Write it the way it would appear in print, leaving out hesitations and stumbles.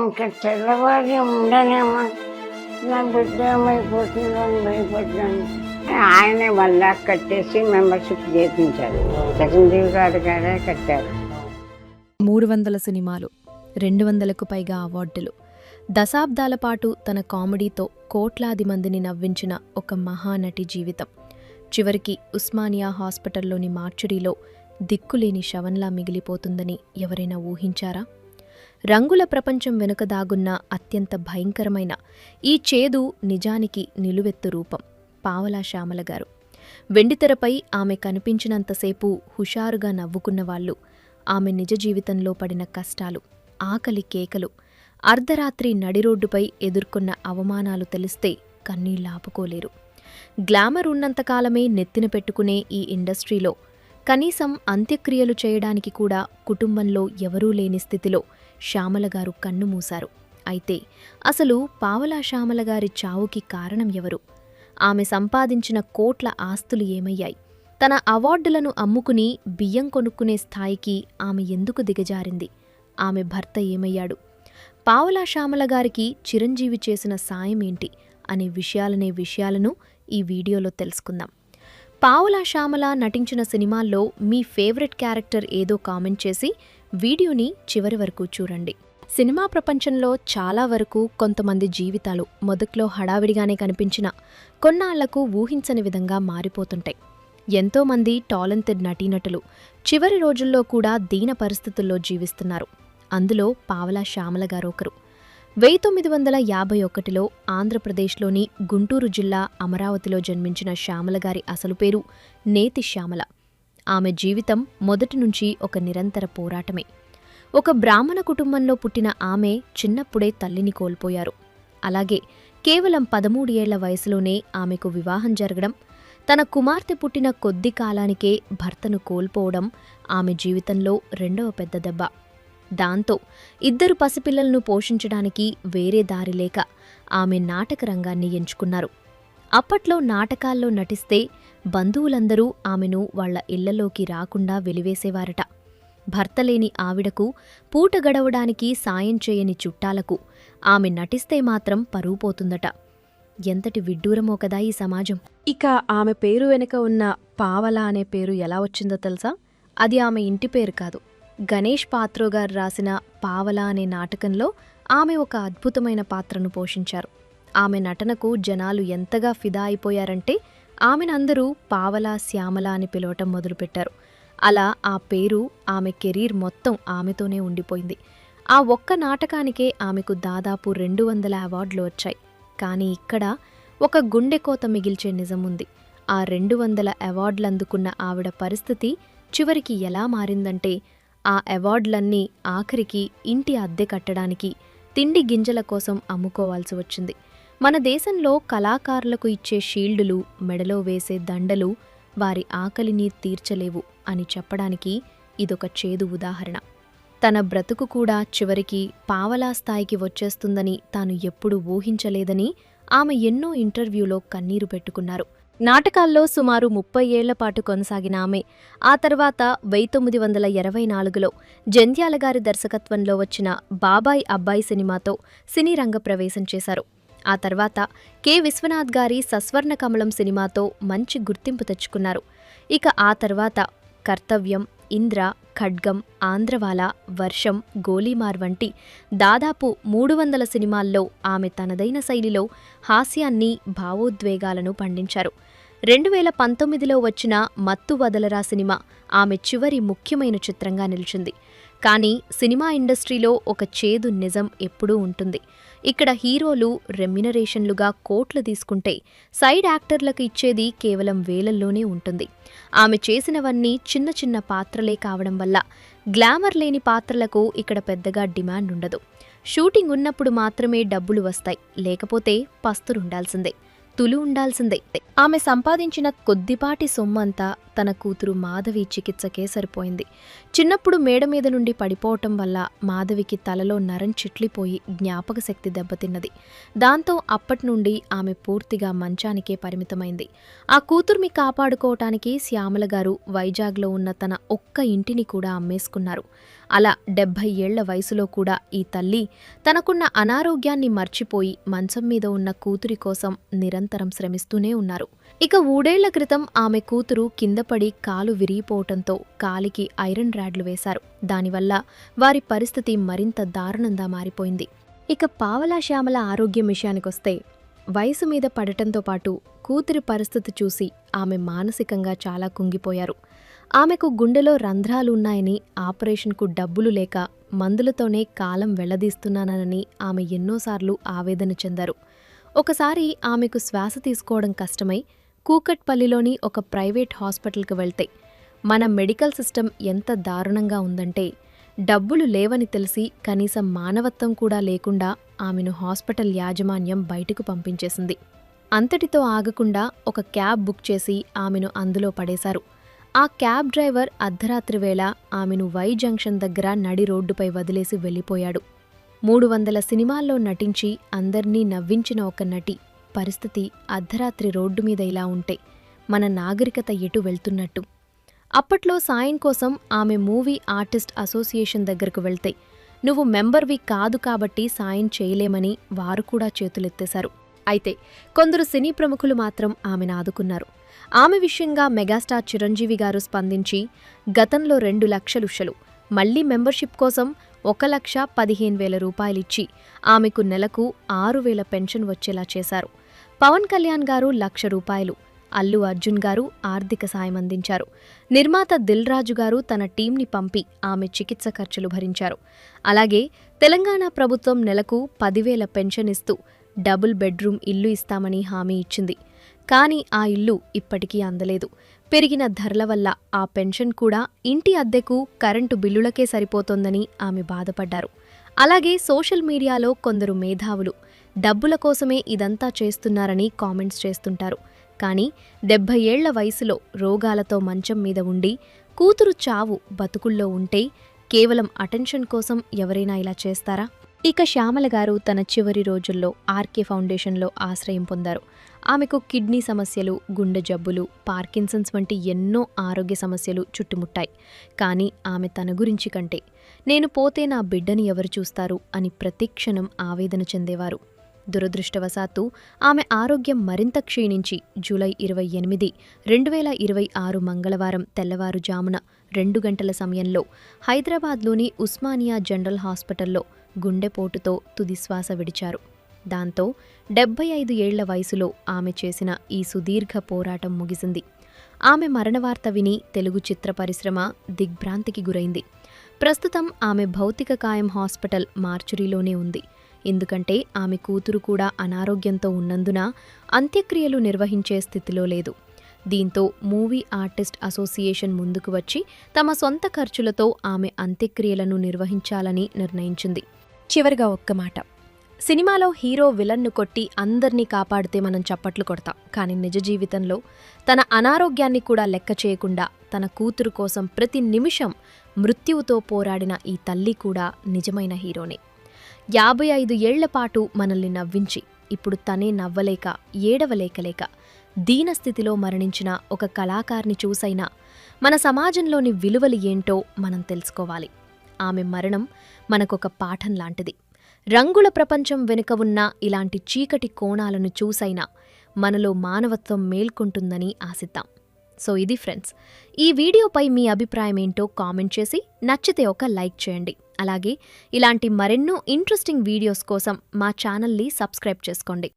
ఇంకా తెల్లవారి ఉండనేమో, నా బిడ్డ ఏమైపోతుందని భయపడ్డాను. ఆయనే 1,00,000 కట్టేసి మెంబర్షిప్ చేయించారు. చిరంజీవి గారే కట్టారు. 300 సినిమాలు, 200కు పైగా అవార్డులు, దశాబ్దాల పాటు తన కామెడీతో కోట్లాది మందిని నవ్వించిన ఒక మహానటి జీవితం చివరికి ఉస్మానియా హాస్పిటల్లోని మార్చురీలో దిక్కులేని శవంలా మిగిలిపోతుందని ఎవరైనా ఊహించారా? రంగుల ప్రపంచం వెనుక దాగున్న అత్యంత భయంకరమైన ఈ చేదు నిజానికి నిలువెత్తు రూపం పావలా శ్యామల గారు. వెండితెరపై ఆమె కనిపించినంతసేపు హుషారుగా నవ్వుకున్నవాళ్లు ఆమె నిజ జీవితంలో పడిన కష్టాలు, ఆకలి కేకలు, అర్ధరాత్రి నడిరోడ్డుపై ఎదుర్కొన్న అవమానాలు తెలిస్తే కన్నీళ్లాపుకోలేరు. గ్లామర్ ఉన్నంతకాలమే నెత్తిన పెట్టుకునే ఈ ఇండస్ట్రీలో కనీసం అంత్యక్రియలు చేయడానికి కూడా కుటుంబంలో ఎవరూ లేని స్థితిలో శ్యామలగారు కన్నుమూశారు. అయితే అసలు పావలా శ్యామలగారి చావుకి కారణం ఎవరు? ఆమె సంపాదించిన కోట్ల ఆస్తులు ఏమయ్యాయి? తన అవార్డులను అమ్ముకుని బియ్యం కొనుక్కునే స్థాయికి ఆమె ఎందుకు దిగజారింది? ఆమె భర్త ఏమయ్యాడు? పావలా శ్యామలగారికి చిరంజీవి చేసిన సాయమేంటి అనే విషయాలను ఈ వీడియోలో తెలుసుకుందాం. పావలా శ్యామల నటించిన సినిమాల్లో మీ ఫేవరెట్ క్యారెక్టర్ ఏదో కామెంట్ చేసి వీడియోని చివరి వరకు చూడండి. సినిమా ప్రపంచంలో చాలా వరకు కొంతమంది జీవితాలు మొదట్లో హడావిడిగానే కనిపించినా కొన్నాళ్లకు ఊహించని విధంగా మారిపోతుంటాయి. ఎంతోమంది టాలెంటెడ్ నటీనటులు చివరి రోజుల్లో కూడా దీన పరిస్థితుల్లో జీవిస్తున్నారు. అందులో పావలా శ్యామల గారు ఒకరు. 1951లో ఆంధ్రప్రదేశ్లోని గుంటూరు జిల్లా అమరావతిలో జన్మించిన శ్యామలగారి అసలు పేరు నేతి శ్యామల. ఆమె జీవితం మొదటి నుంచి ఒక నిరంతర పోరాటమే. ఒక బ్రాహ్మణ కుటుంబంలో పుట్టిన ఆమె చిన్నప్పుడే తల్లిని కోల్పోయారు. అలాగే కేవలం 13 ఏళ్ల వయసులోనే ఆమెకు వివాహం జరగడం, తన కుమార్తె పుట్టిన కొద్ది కాలానికే భర్తను కోల్పోవడం ఆమె జీవితంలో రెండవ పెద్ద దెబ్బ. దాంతో 2 పసిపిల్లలను పోషించడానికి వేరే దారి లేక ఆమె నాటక రంగాన్ని ఎంచుకున్నారు. అప్పట్లో నాటకాల్లో నటిస్తే బంధువులందరూ ఆమెను వాళ్ల ఇళ్లలోకి రాకుండా వెలివేసేవారట. భర్తలేని ఆవిడకు పూట గడవడానికి సాయం చేయని చుట్టాలకు ఆమె నటిస్తే మాత్రం పరువు పోతుందట. ఎంతటి విడ్డూరమో కదా ఈ సమాజం. ఇక ఆమె పేరు వెనుక ఉన్న పావలా అనే పేరు ఎలా వచ్చిందో తెలుసా? అది ఆమె ఇంటి పేరు కాదు. గణేష్ పాత్రో గారు రాసిన పావలా అనే నాటకంలో ఆమె ఒక అద్భుతమైన పాత్రను పోషించారు. ఆమె నటనకు జనాలు ఎంతగా ఫిదా అయిపోయారంటే ఆమెనందరూ పావలా శ్యామల అని పిలవటం మొదలుపెట్టారు. అలా ఆ పేరు ఆమె కెరీర్ మొత్తం ఆమెతోనే ఉండిపోయింది. ఆ ఒక్క నాటకానికే ఆమెకు దాదాపు 200 అవార్డులు వచ్చాయి. కానీ ఇక్కడ ఒక గుండెకోత మిగిల్చే నిజముంది. ఆ 200 అవార్డులందుకున్న ఆవిడ పరిస్థితి చివరికి ఎలా మారిందంటే ఆ అవార్డులన్నీ ఆఖరికి ఇంటి అద్దె కట్టడానికి, తిండి గింజల కోసం అమ్ముకోవాల్సి వచ్చింది. మన దేశంలో కళాకారులకు ఇచ్చే షీల్డులు, మెడలో వేసే దండలు వారి ఆకలిని తీర్చలేవు అని చెప్పడానికి ఇదొక చేదు ఉదాహరణ. తన బ్రతుకు కూడా చివరికి పావలా స్థాయికి వచ్చేస్తుందని తాను ఎప్పుడూ ఊహించలేదని ఆమె ఎన్నో ఇంటర్వ్యూలో కన్నీరు పెట్టుకున్నారు. నాటకాల్లో సుమారు 30 ఏళ్లపాటు కొనసాగిన ఆమె ఆ తర్వాత 1924లో జంధ్యాలగారి దర్శకత్వంలో వచ్చిన బాబాయ్ అబ్బాయి సినిమాతో సినీ రంగ ప్రవేశం చేశారు. ఆ తర్వాత కె. విశ్వనాథ్ గారి సస్వర్ణ కమలం సినిమాతో మంచి గుర్తింపు తెచ్చుకున్నారు. ఇక ఆ తర్వాత కర్తవ్యం, ఇంద్ర, ఖడ్గం, ఆంధ్రవాల, వర్షం, గోలీమార్ వంటి దాదాపు 300 సినిమాల్లో ఆమె తనదైన శైలిలో హాస్యాన్ని, భావోద్వేగాలను పండించారు. 2019లో వచ్చిన మత్తు వదలరా సినిమా ఆమె చివరి ముఖ్యమైన చిత్రంగా నిలిచింది. కానీ సినిమా ఇండస్ట్రీలో ఒక చేదు నిజం ఎప్పుడూ ఉంటుంది. ఇక్కడ హీరోలు రెమ్యునరేషన్లుగా కోట్లు తీసుకుంటే సైడ్ యాక్టర్లకు ఇచ్చేది కేవలం వేలల్లోనే ఉంటుంది. ఆమె చేసినవన్నీ చిన్న చిన్న పాత్రలే కావడం వల్ల గ్లామర్ లేని పాత్రలకు ఇక్కడ పెద్దగా డిమాండ్ ఉండదు. షూటింగ్ ఉన్నప్పుడు మాత్రమే డబ్బులు వస్తాయి, లేకపోతే పస్తులుండాల్సిందే, తులు ఉండాల్సిందే. ఆమె సంపాదించిన కొద్దిపాటి సొమ్మంతా తన కూతురు మాధవి చికిత్సకే సరిపోయింది. చిన్నప్పుడు మేడ మీద నుండి పడిపోవటం వల్ల మాధవికి తలలో నరం చిట్లిపోయి జ్ఞాపక శక్తి దెబ్బతిన్నది. దాంతో అప్పటినుండి ఆమె పూర్తిగా మంచానికే పరిమితమైంది. ఆ కూతుర్ని కాపాడుకోవటానికి శ్యామల గారు వైజాగ్లో ఉన్న తన ఒక్క ఇంటిని కూడా అమ్మేసుకున్నారు. అలా 70 ఏళ్ల వయసులో కూడా ఈ తల్లి తనకున్న అనారోగ్యాన్ని మర్చిపోయి మంచం మీద ఉన్న కూతురి కోసం నిరంతరం శ్రమిస్తూనే ఉన్నారు. ఇక 3 ఏళ్ల క్రితం ఆమె కూతురు కిందపడి కాలు విరిగిపోవటంతో కాలికి ఐరన్ రాడ్లు వేశారు. దానివల్ల వారి పరిస్థితి మరింత దారుణంగా మారిపోయింది. ఇక పావలా శ్యామల ఆరోగ్యం విషయానికొస్తే వయసు మీద పడటంతో పాటు కూతురి పరిస్థితి చూసి ఆమె మానసికంగా చాలా కుంగిపోయారు. ఆమెకు గుండెలో రంధ్రాలు ఉన్నాయని, ఆపరేషన్కు డబ్బులు లేక మందులతోనే కాలం వెళ్లదీస్తున్నానని ఆమె ఎన్నోసార్లు ఆవేదన చెందారు. ఒకసారి ఆమెకు శ్వాస తీసుకోవడం కష్టమై కూకట్పల్లిలోని ఒక ప్రైవేట్ హాస్పిటల్కి వెళ్తే మన మెడికల్ సిస్టమ్ ఎంత దారుణంగా ఉందంటే డబ్బులు లేవని తెలిసి కనీసం మానవత్వం కూడా లేకుండా ఆమెను హాస్పిటల్ యాజమాన్యం బయటకు పంపించేసింది. అంతటితో ఆగకుండా ఒక క్యాబ్ బుక్ చేసి ఆమెను అందులో పడేశారు. ఆ క్యాబ్ డ్రైవర్ అర్ధరాత్రి వేళ ఆమెను వై జంక్షన్ దగ్గర నడి రోడ్డుపై వదిలేసి వెళ్ళిపోయాడు. 300 సినిమాల్లో నటించి అందర్నీ నవ్వించిన ఒక నటి పరిస్థితి అర్ధరాత్రి రోడ్డు మీద ఇలా ఉంటే మన నాగరికత ఎటు వెళ్తున్నట్టు? అప్పట్లో సాయం కోసం ఆమె మూవీ ఆర్టిస్ట్ అసోసియేషన్ దగ్గరకు వెళ్తే నువ్వు మెంబర్వి కాదు కాబట్టి సాయం చేయలేమని వారు కూడా చేతులెత్తేశారు. అయితే కొందరు సినీ ప్రముఖులు మాత్రం ఆమెను ఆదుకున్నారు. ఆమె విషయంగా మెగాస్టార్ చిరంజీవి గారు స్పందించి గతంలో 2 లక్షలు మళ్లీ మెంబర్షిప్ కోసం 1,15,000 రూపాయలిచ్చి ఆమెకు నెలకు 6,000 పెన్షన్ వచ్చేలా చేశారు. పవన్ కళ్యాణ్ గారు 1,00,000 రూపాయలు, అల్లు అర్జున్ గారు ఆర్థిక సాయం అందించారు. నిర్మాత దిల్ రాజు గారు తన టీంని పంపి ఆమె చికిత్స ఖర్చులు భరించారు. అలాగే తెలంగాణ ప్రభుత్వం నెలకు 10,000 పెన్షన్ ఇస్తూ డబుల్ బెడ్రూమ్ ఇల్లు ఇస్తామని హామీ ఇచ్చింది. కానీ ఆ ఇల్లు ఇప్పటికీ అందలేదు. పెరిగిన ధరల వల్ల ఆ పెన్షన్ కూడా ఇంటి అద్దెకు, కరెంటు బిల్లులకే సరిపోతోందని ఆమె బాధపడ్డారు. అలాగే సోషల్ మీడియాలో కొందరు మేధావులు డబ్బుల కోసమే ఇదంతా చేస్తున్నారని కామెంట్స్ చేస్తుంటారు. కానీ 70 ఏళ్ల వయసులో రోగాలతో మంచం మీద ఉండి కూతురు చావు బతుకుల్లో ఉంటే కేవలం అటెన్షన్ కోసం ఎవరైనా ఇలా చేస్తారా? ఇక శ్యామల గారు తన చివరి రోజుల్లో ఆర్కే ఫౌండేషన్లో ఆశ్రయం పొందారు. ఆమెకు కిడ్నీ సమస్యలు, గుండె జబ్బులు, పార్కిన్సన్స్ వంటి ఎన్నో ఆరోగ్య సమస్యలు చుట్టుముట్టాయి. కానీ ఆమె తన గురించి కంటే నేను పోతే నా బిడ్డని ఎవరు చూస్తారు అని ప్రతిక్షణం ఆవేదన చెందేవారు. దురదృష్టవశాత్తు ఆమె ఆరోగ్యం మరింత క్షీణించి జూలై 28, 2026 మంగళవారం తెల్లవారుజామున 2 గంటల సమయంలో హైదరాబాద్లోని ఉస్మానియా జనరల్ హాస్పిటల్లో గుండెపోటుతో తుదిశ్వాస విడిచారు. దాంతో 75 ఏళ్ల వయసులో ఆమె చేసిన ఈ సుదీర్ఘ పోరాటం ముగిసింది. ఆమె మరణవార్త విని తెలుగు చిత్ర పరిశ్రమ దిగ్భ్రాంతికి గురైంది. ప్రస్తుతం ఆమె భౌతిక కాయం హాస్పిటల్ మార్చురీలోనే ఉంది. ఎందుకంటే ఆమె కూతురు కూడా అనారోగ్యంతో ఉన్నందున అంత్యక్రియలు నిర్వహించే స్థితిలో లేదు. దీంతో మూవీ ఆర్టిస్ట్ అసోసియేషన్ ముందుకు వచ్చి తమ సొంత ఖర్చులతో ఆమె అంత్యక్రియలను నిర్వహించాలని నిర్ణయించింది. చివరిగా ఒక్క మాట, సినిమాలో హీరో విలన్ను కొట్టి అందర్నీ కాపాడితే మనం చప్పట్లు కొడతాం. కానీ నిజ జీవితంలో తన అనారోగ్యాన్ని కూడా లెక్క చేయకుండా తన కూతురు కోసం ప్రతి నిమిషం మృత్యువుతో పోరాడిన ఈ తల్లి కూడా నిజమైన హీరోనే. 55 ఏళ్లపాటు మనల్ని నవ్వించి ఇప్పుడు తనే నవ్వలేక, ఏడవలేకలేక దీనస్థితిలో మరణించిన ఒక కళాకారిని చూసైనా మన సమాజంలోని విలువలు ఏంటో మనం తెలుసుకోవాలి. ఆమె మరణం మనకొక పాఠం లాంటిది. రంగుల ప్రపంచం వెనుక ఉన్న ఇలాంటి చీకటి కోణాలను చూసైనా మనలో మానవత్వం మేల్కొంటుందని ఆశిద్దాం. సో ఇది ఫ్రెండ్స్, ఈ వీడియోపై మీ అభిప్రాయం ఏంటో కామెంట్ చేసి నచ్చితే ఒక లైక్ చేయండి. అలాగే ఇలాంటి మరెన్నో ఇంట్రెస్టింగ్ వీడియోస్ కోసం మా ఛానల్ని సబ్స్క్రైబ్ చేసుకోండి.